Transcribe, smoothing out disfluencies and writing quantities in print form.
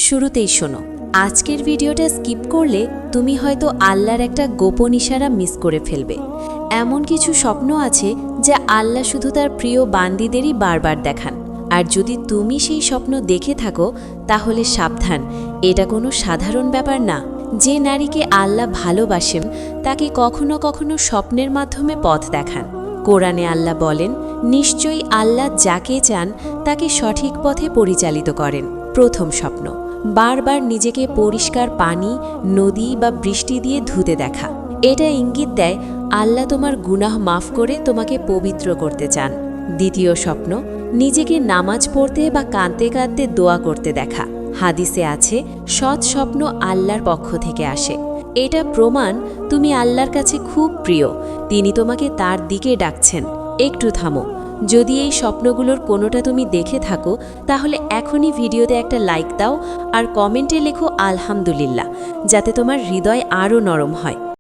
শুরুতেই শোনো, আজকের ভিডিওটা স্কিপ করলে তুমি হয়তো আল্লাহর একটা গোপন ইশারা মিস করে ফেলবে। এমন কিছু স্বপ্ন আছে যা আল্লাহ শুধু তার প্রিয় বান্দীদেরই বারবার দেখান। আর যদি তুমি সেই স্বপ্ন দেখে থাকো তাহলে সাবধান, এটা কোনো সাধারণ ব্যাপার না। যে নারীকে আল্লাহ ভালোবাসেন তাকে কখনো কখনো স্বপ্নের মাধ্যমে পথ দেখান। কোরআনে আল্লাহ বলেন, নিশ্চয়ই আল্লাহ যাকে চান তাকে সঠিক পথে পরিচালিত করেন। প্রথম স্বপ্ন, বারবার নিজেকে পরিষ্কার পানি, নদী বা বৃষ্টি দিয়ে ধুতে দেখা। এটা ইঙ্গিত দেয় আল্লাহ তোমার গুনাহ মাফ করে তোমাকে পবিত্র করতে চান। দ্বিতীয় স্বপ্ন, নিজেকে নামাজ পড়তে বা কাঁদতে কাঁদতে দোয়া করতে দেখা। হাদিসে আছে, সৎ স্বপ্ন আল্লাহর পক্ষ থেকে আসে। এটা প্রমাণ তুমি আল্লাহর কাছে খুব প্রিয়, তিনি তোমাকে তার দিকে ডাকছেন। একটু থামো, যদি এই স্বপ্নগুলোর কোনোটা তুমি দেখে থাকো তাহলে এখনই ভিডিওতে একটা লাইক দাও আর কমেন্টে লেখো আলহামদুলিল্লাহ, যাতে তোমার হৃদয় আরও নরম হয়।